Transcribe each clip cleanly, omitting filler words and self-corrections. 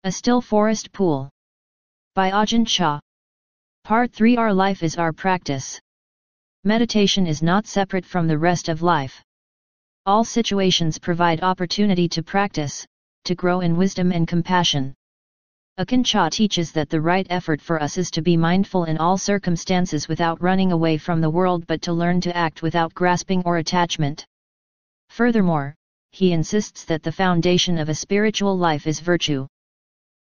A Still Forest Pool. By Ajahn Chah. Part 3. Our life is our practice. Meditation is not separate from the rest of life. All situations provide opportunity to practice, to grow in wisdom and compassion. Ajahn Chah teaches that the right effort for us is to be mindful in all circumstances without running away from the world, but to learn to act without grasping or attachment. Furthermore, he insists that the foundation of a spiritual life is virtue.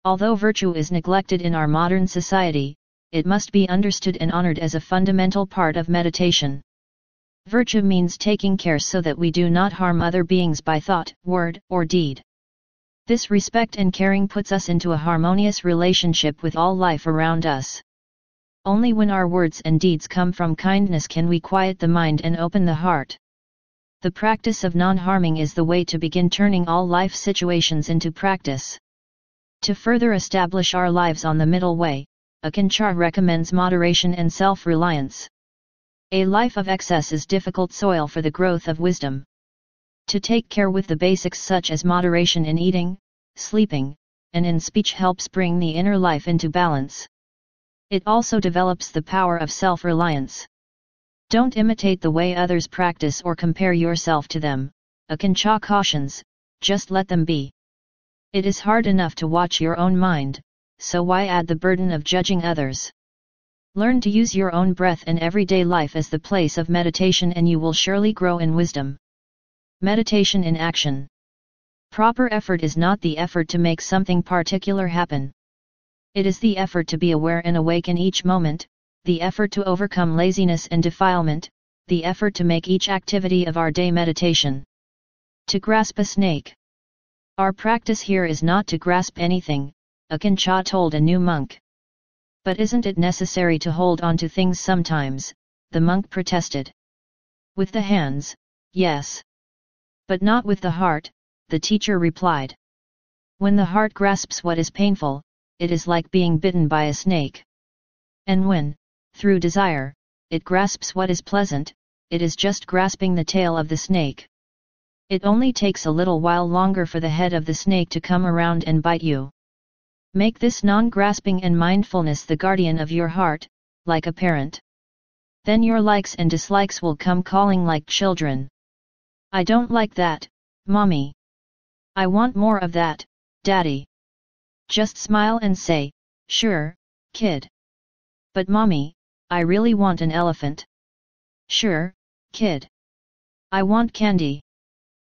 Although virtue is neglected in our modern society, it must be understood and honored as a fundamental part of meditation. Virtue means taking care so that we do not harm other beings by thought, word, or deed. This respect and caring puts us into a harmonious relationship with all life around us. Only when our words and deeds come from kindness can we quiet the mind and open the heart. The practice of non-harming is the way to begin turning all life situations into practice. To further establish our lives on the middle way, Ajahn Chah recommends moderation and self-reliance. A life of excess is difficult soil for the growth of wisdom. To take care with the basics such as moderation in eating, sleeping, and in speech helps bring the inner life into balance. It also develops the power of self-reliance. Don't imitate the way others practice or compare yourself to them, Ajahn Chah cautions, just let them be. It is hard enough to watch your own mind, so why add the burden of judging others? Learn to use your own breath and everyday life as the place of meditation, and you will surely grow in wisdom. Meditation in action. Proper effort is not the effort to make something particular happen. It is the effort to be aware and awake in each moment, the effort to overcome laziness and defilement, the effort to make each activity of our day meditation. To grasp a snake. Our practice here is not to grasp anything, Ajahn Chah told a new monk. But isn't it necessary to hold on to things sometimes? The monk protested. With the hands, yes. But not with the heart, the teacher replied. When the heart grasps what is painful, it is like being bitten by a snake. And when, through desire, it grasps what is pleasant, it is just grasping the tail of the snake. It only takes a little while longer for the head of the snake to come around and bite you. Make this non-grasping and mindfulness the guardian of your heart, like a parent. Then your likes and dislikes will come calling like children. I don't like that, Mommy. I want more of that, Daddy. Just smile and say, sure, kid. But Mommy, I really want an elephant. Sure, kid. I want candy.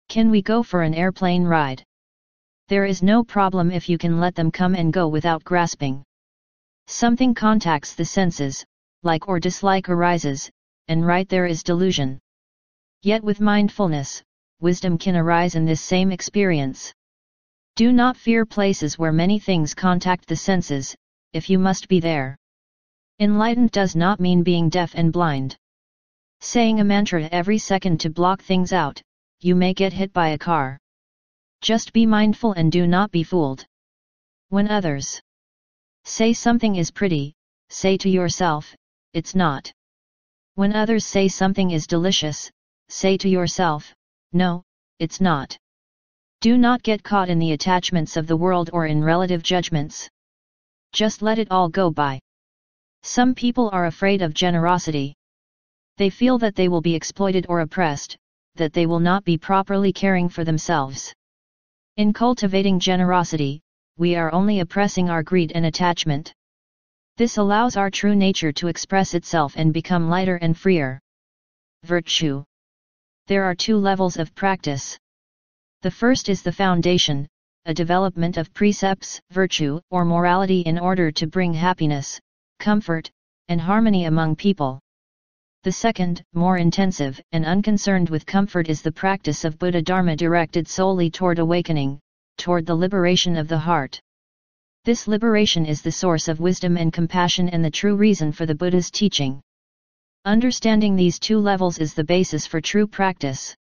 Can we go for an airplane ride? There is no problem if you can let them come and go without grasping. Something contacts the senses, like or dislike arises, and right there is delusion. Yet with mindfulness, wisdom can arise in this same experience. Do not fear places where many things contact the senses, if you must be there. Enlightened does not mean being deaf and blind. Saying a mantra every second to block things out, you may get hit by a car. Just be mindful and do not be fooled. When others say something is pretty, say to yourself, it's not. When others say something is delicious, say to yourself, no, it's not. Do not get caught in the attachments of the world or in relative judgments. Just let it all go by. Some people are afraid of generosity. They feel that they will be exploited or oppressed, that they will not be properly caring for themselves. In cultivating generosity, we are only oppressing our greed and attachment. This allows our true nature to express itself and become lighter and freer. Virtue. There are two levels of practice. The first is the foundation, a development of precepts, virtue, or morality in order to bring happiness, comfort, and harmony among people. The second, more intensive and unconcerned with comfort, is the practice of Buddha Dharma directed solely toward awakening, toward the liberation of the heart. This liberation is the source of wisdom and compassion and the true reason for the Buddha's teaching. Understanding these two levels is the basis for true practice.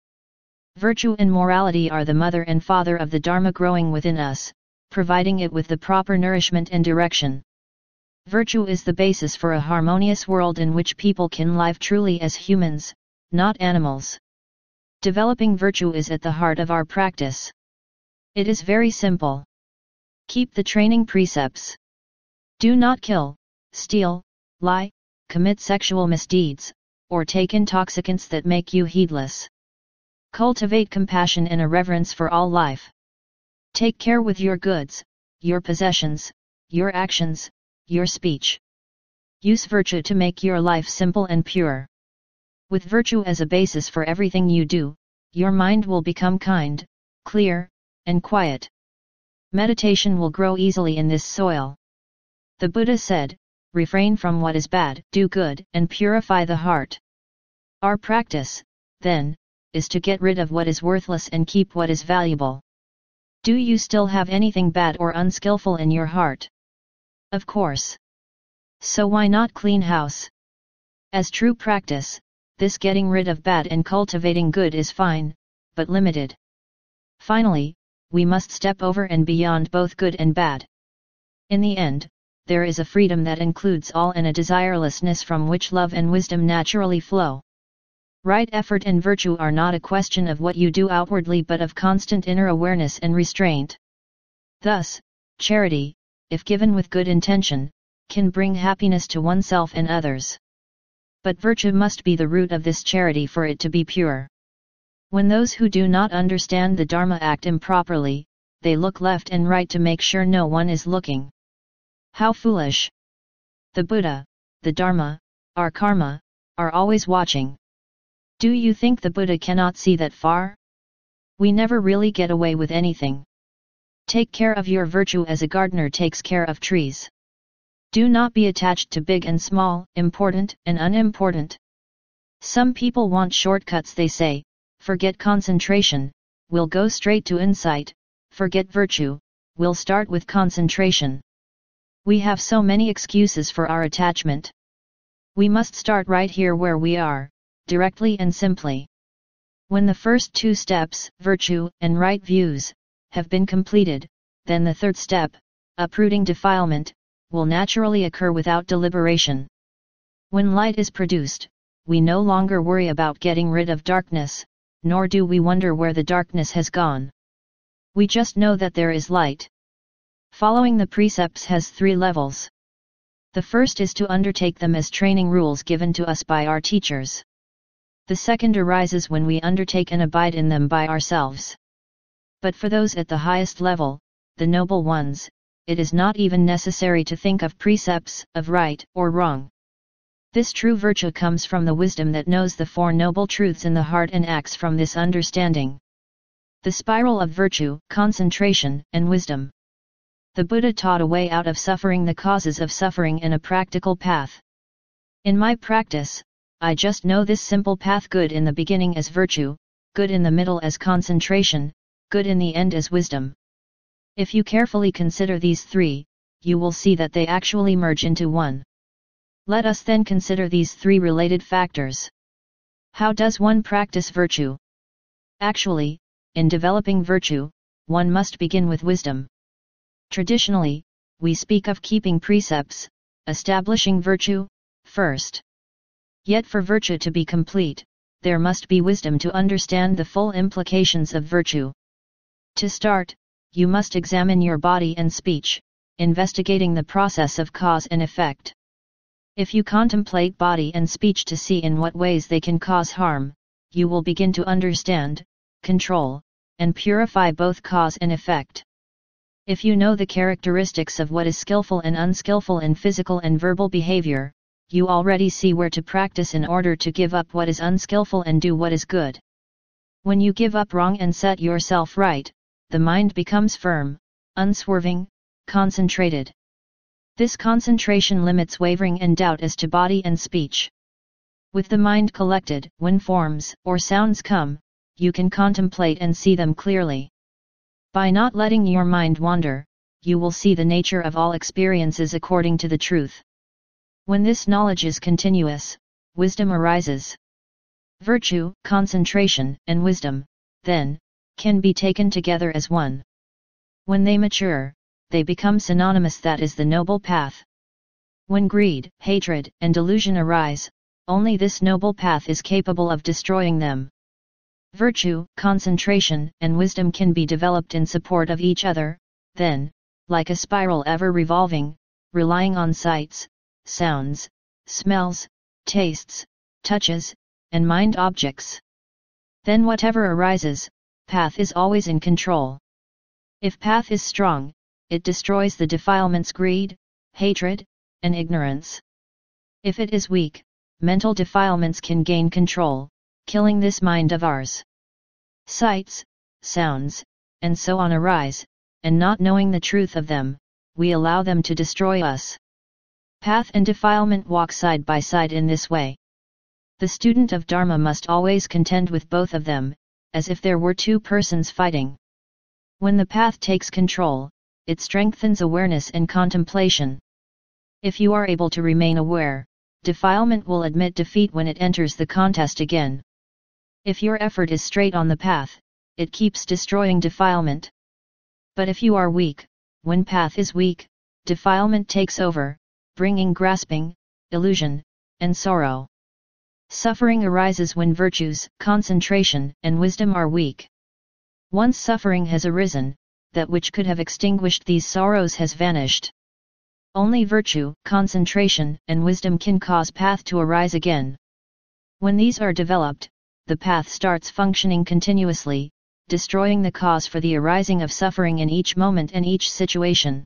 Virtue and morality are the mother and father of the Dharma growing within us, providing it with the proper nourishment and direction. Virtue is the basis for a harmonious world in which people can live truly as humans, not animals. Developing virtue is at the heart of our practice. It is very simple. Keep the training precepts. Do not kill, steal, lie, commit sexual misdeeds, or take intoxicants that make you heedless. Cultivate compassion and a reverence for all life. Take care with your goods, your possessions, your actions, your speech. Use virtue to make your life simple and pure. With virtue as a basis for everything you do, your mind will become kind, clear, and quiet. Meditation will grow easily in this soil. The Buddha said, refrain from what is bad, do good, and purify the heart. Our practice, then, is to get rid of what is worthless and keep what is valuable. Do you still have anything bad or unskillful in your heart? Of course. So why not clean house? As true practice, this getting rid of bad and cultivating good is fine, but limited. Finally, we must step over and beyond both good and bad. In the end, there is a freedom that includes all and a desirelessness from which love and wisdom naturally flow. Right effort and virtue are not a question of what you do outwardly but of constant inner awareness and restraint. Thus, charity, if given with good intention, can bring happiness to oneself and others. But virtue must be the root of this charity for it to be pure. When those who do not understand the Dharma act improperly, they look left and right to make sure no one is looking. How foolish! The Buddha, the Dharma, our karma, are always watching. Do you think the Buddha cannot see that far? We never really get away with anything. Take care of your virtue as a gardener takes care of trees. Do not be attached to big and small, important and unimportant. Some people want shortcuts, they say, forget concentration, we'll go straight to insight, forget virtue, we'll start with concentration. We have so many excuses for our attachment. We must start right here where we are, directly and simply. When the first two steps, virtue and right views, have been completed, then the third step, uprooting defilement, will naturally occur without deliberation. When light is produced, we no longer worry about getting rid of darkness, nor do we wonder where the darkness has gone. We just know that there is light. Following the precepts has 3 levels. The first is to undertake them as training rules given to us by our teachers. The second arises when we undertake and abide in them by ourselves. But for those at the highest level, the noble ones, it is not even necessary to think of precepts, of right or wrong. This true virtue comes from the wisdom that knows the 4 noble truths in the heart and acts from this understanding. The spiral of virtue, concentration, and wisdom. The Buddha taught a way out of suffering, the causes of suffering, in a practical path. In my practice, I just know this simple path: good in the beginning as virtue, good in the middle as concentration, good in the end as wisdom. If you carefully consider these 3, you will see that they actually merge into one. Let us then consider these 3 related factors. How does one practice virtue? Actually, in developing virtue, one must begin with wisdom. Traditionally, we speak of keeping precepts, establishing virtue, first. Yet for virtue to be complete, there must be wisdom to understand the full implications of virtue. To start, you must examine your body and speech, investigating the process of cause and effect. If you contemplate body and speech to see in what ways they can cause harm, you will begin to understand, control, and purify both cause and effect. If you know the characteristics of what is skillful and unskillful in physical and verbal behavior, you already see where to practice in order to give up what is unskillful and do what is good. When you give up wrong and set yourself right, the mind becomes firm, unswerving, concentrated. This concentration limits wavering and doubt as to body and speech. With the mind collected, when forms or sounds come, you can contemplate and see them clearly. By not letting your mind wander, you will see the nature of all experiences according to the truth. When this knowledge is continuous, wisdom arises. Virtue, concentration, and wisdom, then, can be taken together as one. When they mature, they become synonymous. That is the noble path. When greed, hatred, and delusion arise, only this noble path is capable of destroying them. Virtue, concentration, and wisdom can be developed in support of each other, then, like a spiral ever revolving, relying on sights, sounds, smells, tastes, touches, and mind objects. Then whatever arises, path is always in control. If path is strong, it destroys the defilements greed, hatred, and ignorance. If it is weak, mental defilements can gain control, killing this mind of ours. Sights, sounds, and so on arise, and not knowing the truth of them, we allow them to destroy us. Path and defilement walk side by side in this way. The student of Dharma must always contend with both of them, as if there were two persons fighting. When the path takes control, it strengthens awareness and contemplation. If you are able to remain aware, defilement will admit defeat when it enters the contest again. If your effort is straight on the path, it keeps destroying defilement. But if you are weak, when path is weak, defilement takes over, bringing grasping, illusion, and sorrow. Suffering arises when virtues, concentration, and wisdom are weak. Once suffering has arisen, that which could have extinguished these sorrows has vanished. Only virtue, concentration, and wisdom can cause path to arise again. When these are developed, the path starts functioning continuously, destroying the cause for the arising of suffering in each moment and each situation.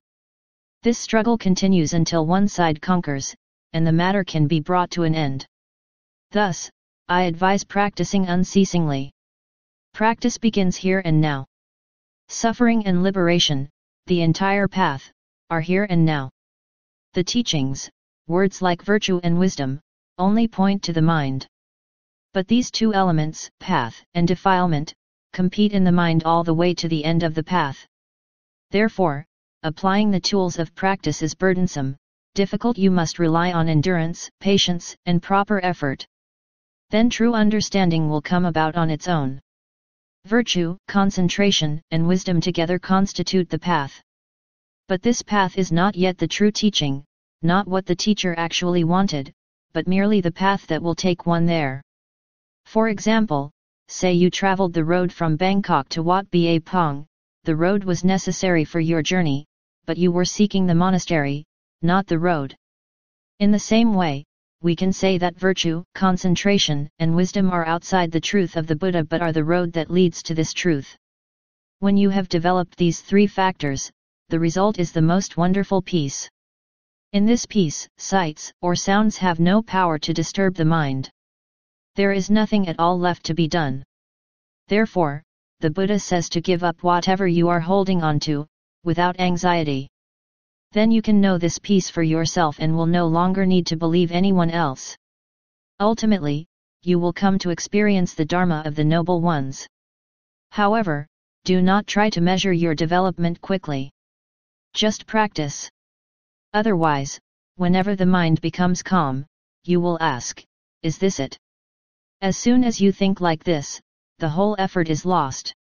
This struggle continues until one side conquers, and the matter can be brought to an end. Thus, I advise practicing unceasingly. Practice begins here and now. Suffering and liberation, the entire path, are here and now. The teachings, words like virtue and wisdom, only point to the mind. But these two elements, path and defilement, compete in the mind all the way to the end of the path. Therefore, applying the tools of practice is burdensome, difficult. You must rely on endurance, patience, and proper effort. Then true understanding will come about on its own. Virtue, concentration, and wisdom together constitute the path. But this path is not yet the true teaching, not what the teacher actually wanted, but merely the path that will take one there. For example, say you traveled the road from Bangkok to Wat Ba Pong, the road was necessary for your journey, but you were seeking the monastery, not the road. In the same way, we can say that virtue, concentration, and wisdom are outside the truth of the Buddha but are the road that leads to this truth. When you have developed these three factors, the result is the most wonderful peace. In this peace, sights or sounds have no power to disturb the mind. There is nothing at all left to be done. Therefore, the Buddha says to give up whatever you are holding on to, without anxiety. Then you can know this peace for yourself and will no longer need to believe anyone else. Ultimately, you will come to experience the Dharma of the Noble Ones. However, do not try to measure your development quickly. Just practice. Otherwise, whenever the mind becomes calm, you will ask, is this it? As soon as you think like this, the whole effort is lost.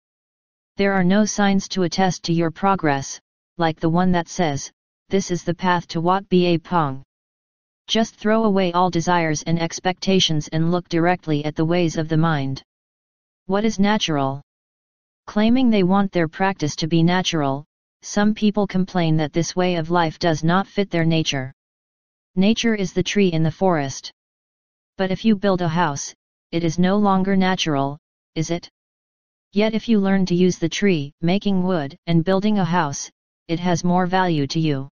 There are no signs to attest to your progress, like the one that says, this is the path to Wat Ba Pong. Just throw away all desires and expectations and look directly at the ways of the mind. What is natural? Claiming they want their practice to be natural, some people complain that this way of life does not fit their nature. Nature is the tree in the forest. But if you build a house, it is no longer natural, is it? Yet if you learn to use the tree, making wood, and building a house, it has more value to you.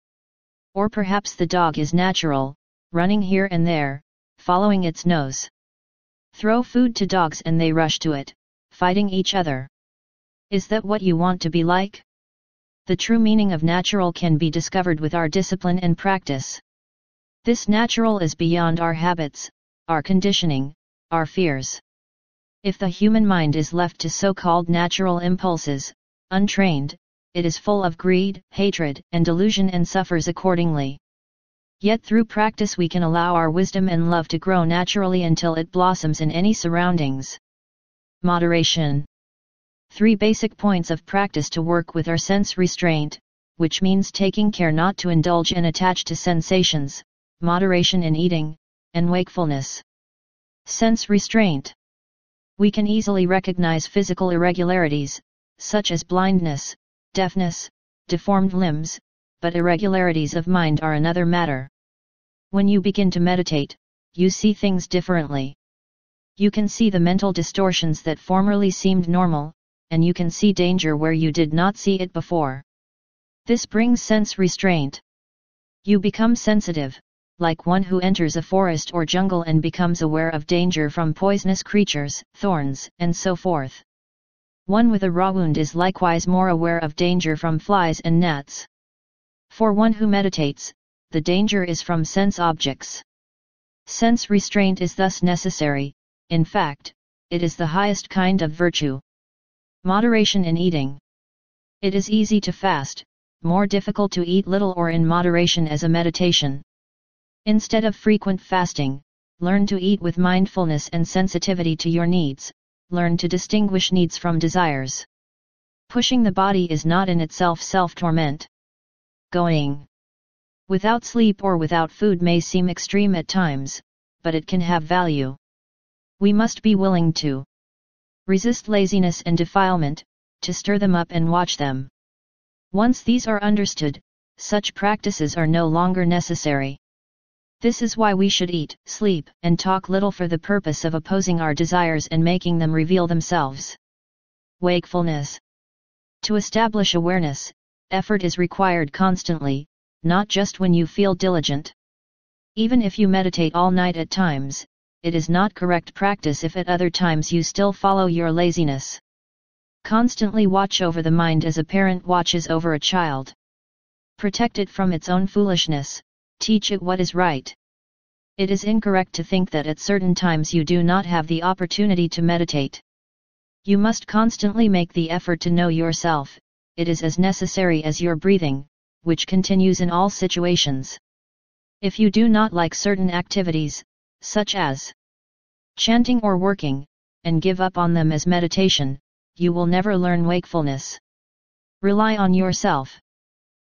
Or perhaps the dog is natural, running here and there, following its nose. Throw food to dogs and they rush to it, fighting each other. Is that what you want to be like? The true meaning of natural can be discovered with our discipline and practice. This natural is beyond our habits, our conditioning, our fears. If the human mind is left to so-called natural impulses, untrained, it is full of greed, hatred, and delusion and suffers accordingly. Yet through practice we can allow our wisdom and love to grow naturally until it blossoms in any surroundings. Moderation. 3 basic points of practice to work with are sense restraint, which means taking care not to indulge and attach to sensations, moderation in eating, and wakefulness. Sense restraint. We can easily recognize physical irregularities, such as blindness, deafness, deformed limbs, but irregularities of mind are another matter. When you begin to meditate, you see things differently. You can see the mental distortions that formerly seemed normal, and you can see danger where you did not see it before. This brings sense restraint. You become sensitive, like one who enters a forest or jungle and becomes aware of danger from poisonous creatures, thorns, and so forth. One with a raw wound is likewise more aware of danger from flies and gnats. For one who meditates, the danger is from sense objects. Sense restraint is thus necessary. In fact, it is the highest kind of virtue. Moderation in eating. It is easy to fast, more difficult to eat little or in moderation as a meditation. Instead of frequent fasting, learn to eat with mindfulness and sensitivity to your needs, learn to distinguish needs from desires. Pushing the body is not in itself self-torment. Going without sleep or without food may seem extreme at times, but it can have value. We must be willing to resist laziness and defilement, to stir them up and watch them. Once these are understood, such practices are no longer necessary. This is why we should eat, sleep, and talk little for the purpose of opposing our desires and making them reveal themselves. Wakefulness. To establish awareness, effort is required constantly, not just when you feel diligent. Even if you meditate all night at times, it is not correct practice if at other times you still follow your laziness. Constantly watch over the mind as a parent watches over a child. Protect it from its own foolishness, teach it what is right. It is incorrect to think that at certain times you do not have the opportunity to meditate. You must constantly make the effort to know yourself. It is as necessary as your breathing, which continues in all situations. If you do not like certain activities, such as chanting or working, and give up on them as meditation, you will never learn wakefulness. Rely on yourself.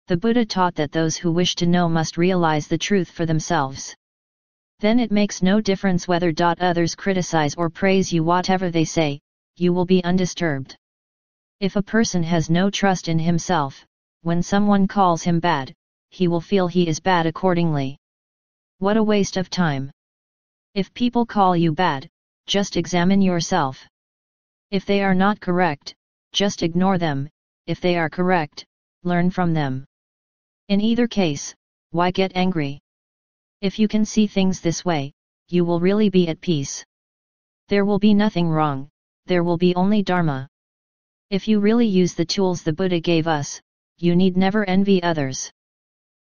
The Buddha taught that those who wish to know must realize the truth for themselves. Then it makes no difference whether others criticize or praise you, whatever they say, you will be undisturbed. If a person has no trust in himself, when someone calls him bad, he will feel he is bad accordingly. What a waste of time! If people call you bad, just examine yourself. If they are not correct, just ignore them. If they are correct, learn from them. In either case, why get angry? If you can see things this way, you will really be at peace. There will be nothing wrong, there will be only Dharma. If you really use the tools the Buddha gave us, you need never envy others.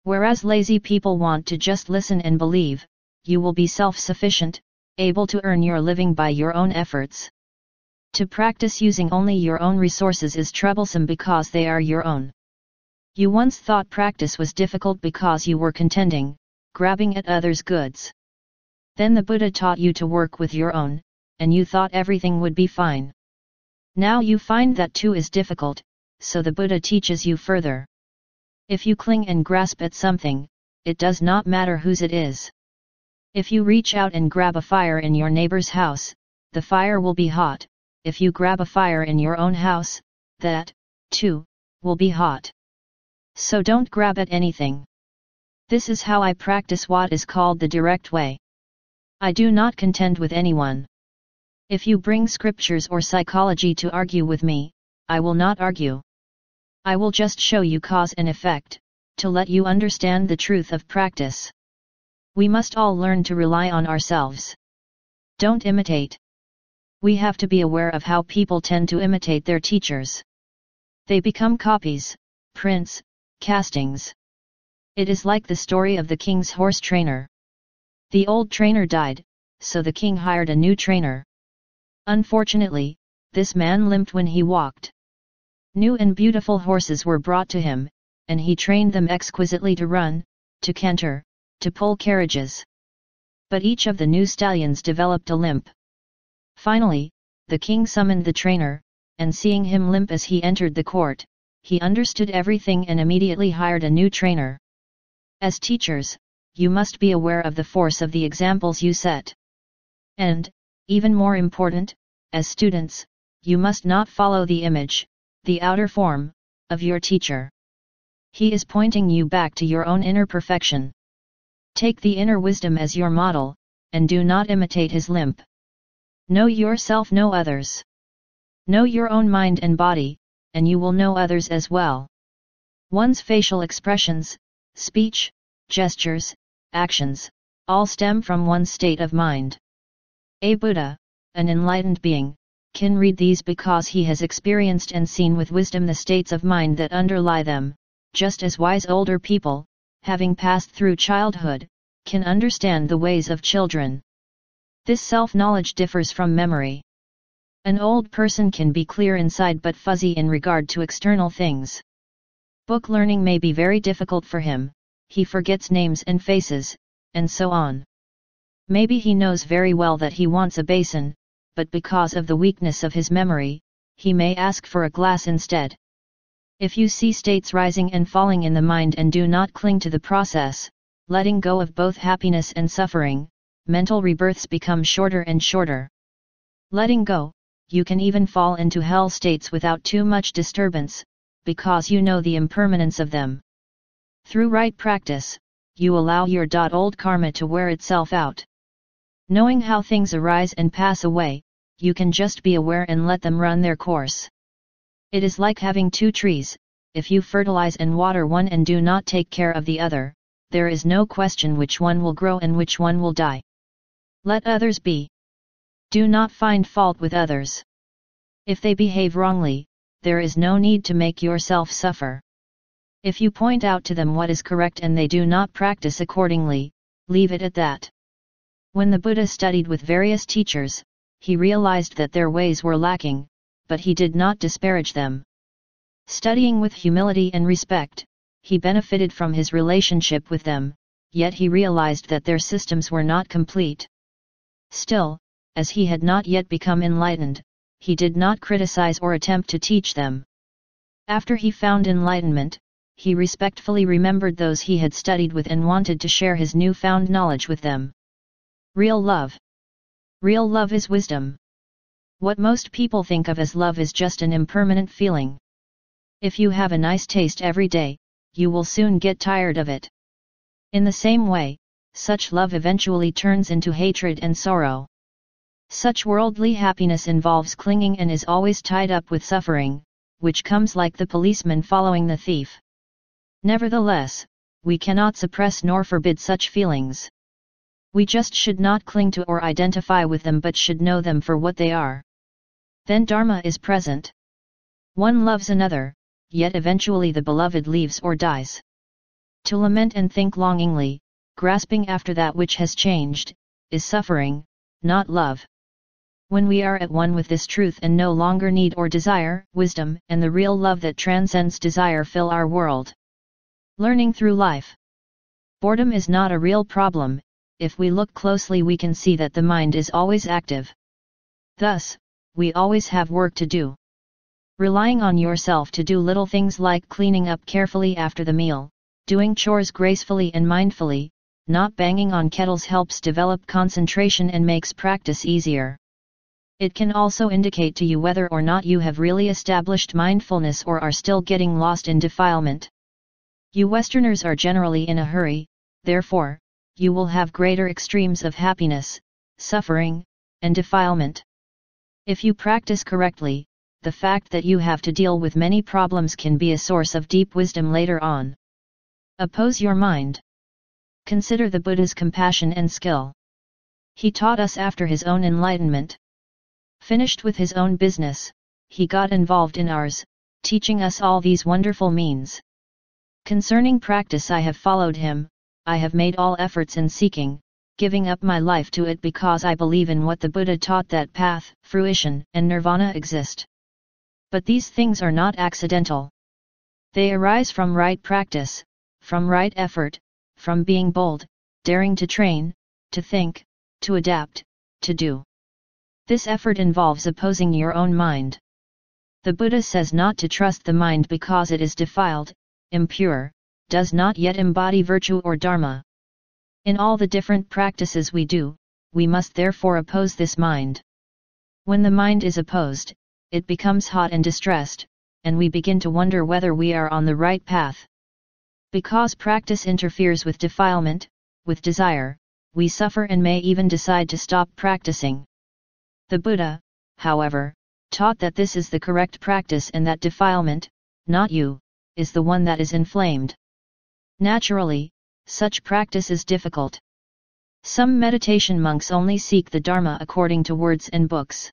Whereas lazy people want to just listen and believe, you will be self-sufficient, able to earn your living by your own efforts. To practice using only your own resources is troublesome because they are your own. You once thought practice was difficult because you were contending, grabbing at others' goods. Then the Buddha taught you to work with your own, and you thought everything would be fine. Now you find that too is difficult, so the Buddha teaches you further. If you cling and grasp at something, it does not matter whose it is. If you reach out and grab a fire in your neighbor's house, the fire will be hot. If you grab a fire in your own house, that, too, will be hot. So don't grab at anything. This is how I practice what is called the direct way. I do not contend with anyone. If you bring scriptures or psychology to argue with me, I will not argue. I will just show you cause and effect, to let you understand the truth of practice. We must all learn to rely on ourselves. Don't imitate. We have to be aware of how people tend to imitate their teachers. They become copies, prints, castings. It is like the story of the king's horse trainer. The old trainer died, so the king hired a new trainer. Unfortunately, this man limped when he walked. New and beautiful horses were brought to him, and he trained them exquisitely to run, to canter, to pull carriages. But each of the new stallions developed a limp. Finally, the king summoned the trainer, and seeing him limp as he entered the court, he understood everything and immediately hired a new trainer. As teachers, you must be aware of the force of the examples you set. And, even more important, as students, you must not follow the image, the outer form, of your teacher. He is pointing you back to your own inner perfection. Take the inner wisdom as your model, and do not imitate his limp. Know yourself, know others. Know your own mind and body, and you will know others as well. One's facial expressions, speech, gestures, actions, all stem from one's state of mind. A Buddha, an enlightened being, can read these because he has experienced and seen with wisdom the states of mind that underlie them, just as wise older people, having passed through childhood, can understand the ways of children. This self-knowledge differs from memory. An old person can be clear inside but fuzzy in regard to external things. Book learning may be very difficult for him, he forgets names and faces, and so on. Maybe he knows very well that he wants a basin, but because of the weakness of his memory, he may ask for a glass instead. If you see states rising and falling in the mind and do not cling to the process, letting go of both happiness and suffering, mental rebirths become shorter and shorter. Letting go, you can even fall into hell states without too much disturbance, because you know the impermanence of them. Through right practice, you allow your old karma to wear itself out. Knowing how things arise and pass away, you can just be aware and let them run their course. It is like having two trees. If you fertilize and water one and do not take care of the other, there is no question which one will grow and which one will die. Let others be. Do not find fault with others. If they behave wrongly, there is no need to make yourself suffer. If you point out to them what is correct and they do not practice accordingly, leave it at that. When the Buddha studied with various teachers, he realized that their ways were lacking, but he did not disparage them. Studying with humility and respect, he benefited from his relationship with them, yet he realized that their systems were not complete. Still, as he had not yet become enlightened, he did not criticize or attempt to teach them. After he found enlightenment, he respectfully remembered those he had studied with and wanted to share his newfound knowledge with them. Real love. Real love is wisdom. What most people think of as love is just an impermanent feeling. If you have a nice taste every day, you will soon get tired of it. In the same way, such love eventually turns into hatred and sorrow. Such worldly happiness involves clinging and is always tied up with suffering, which comes like the policeman following the thief. Nevertheless, we cannot suppress nor forbid such feelings. We just should not cling to or identify with them but should know them for what they are. Then Dharma is present. One loves another, yet eventually the beloved leaves or dies. To lament and think longingly, grasping after that which has changed, is suffering, not love. When we are at one with this truth and no longer need or desire, wisdom and the real love that transcends desire fill our world. Learning through life. Boredom is not a real problem. If we look closely we can see that the mind is always active. Thus, we always have work to do. Relying on yourself to do little things like cleaning up carefully after the meal, doing chores gracefully and mindfully, not banging on kettles helps develop concentration and makes practice easier. It can also indicate to you whether or not you have really established mindfulness or are still getting lost in defilement. You Westerners are generally in a hurry, therefore, you will have greater extremes of happiness, suffering, and defilement. If you practice correctly, the fact that you have to deal with many problems can be a source of deep wisdom later on. Oppose your mind. Consider the Buddha's compassion and skill. He taught us after his own enlightenment. Finished with his own business, he got involved in ours, teaching us all these wonderful means. Concerning practice I have followed him, I have made all efforts in seeking, giving up my life to it because I believe in what the Buddha taught that path, fruition, and nirvana exist. But these things are not accidental. They arise from right practice, from right effort, from being bold, daring to train, to think, to adapt, to do. This effort involves opposing your own mind. The Buddha says not to trust the mind because it is defiled, impure, does not yet embody virtue or dharma. In all the different practices we do, we must therefore oppose this mind. When the mind is opposed, it becomes hot and distressed, and we begin to wonder whether we are on the right path. Because practice interferes with defilement, with desire, we suffer and may even decide to stop practicing. The Buddha, however, taught that this is the correct practice and that defilement, not you, is the one that is inflamed. Naturally, such practice is difficult. Some meditation monks only seek the Dharma according to words and books.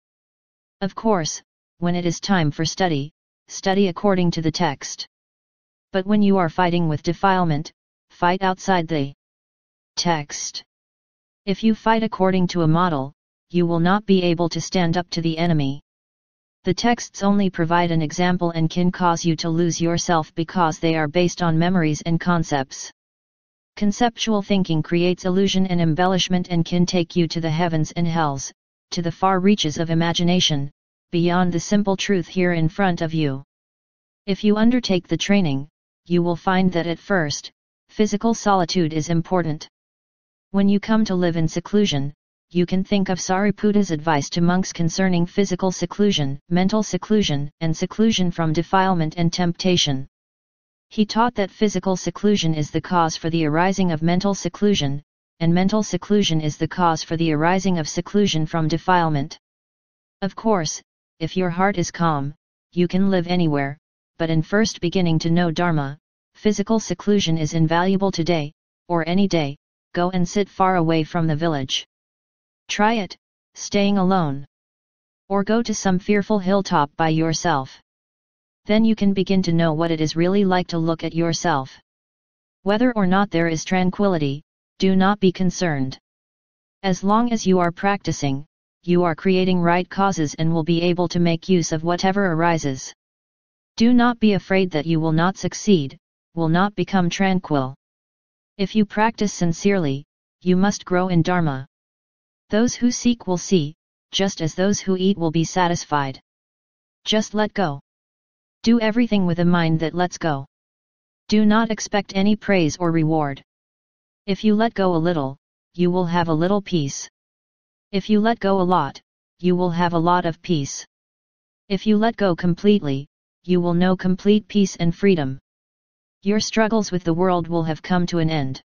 Of course, when it is time for study, study according to the text. But when you are fighting with defilement, fight outside the text. If you fight according to a model, you will not be able to stand up to the enemy. The texts only provide an example and can cause you to lose yourself because they are based on memories and concepts. Conceptual thinking creates illusion and embellishment and can take you to the heavens and hells, to the far reaches of imagination, beyond the simple truth here in front of you. If you undertake the training, you will find that at first, physical solitude is important. When you come to live in seclusion, you can think of Sariputta's advice to monks concerning physical seclusion, mental seclusion, and seclusion from defilement and temptation. He taught that physical seclusion is the cause for the arising of mental seclusion, and mental seclusion is the cause for the arising of seclusion from defilement. Of course, if your heart is calm, you can live anywhere, but in first beginning to know Dharma, physical seclusion is invaluable today, or any day. Go and sit far away from the village. Try it, staying alone. Or go to some fearful hilltop by yourself. Then you can begin to know what it is really like to look at yourself. Whether or not there is tranquility, do not be concerned. As long as you are practicing, you are creating right causes and will be able to make use of whatever arises. Do not be afraid that you will not succeed, will not become tranquil. If you practice sincerely, you must grow in Dharma. Those who seek will see, just as those who eat will be satisfied. Just let go. Do everything with a mind that lets go. Do not expect any praise or reward. If you let go a little, you will have a little peace. If you let go a lot, you will have a lot of peace. If you let go completely, you will know complete peace and freedom. Your struggles with the world will have come to an end.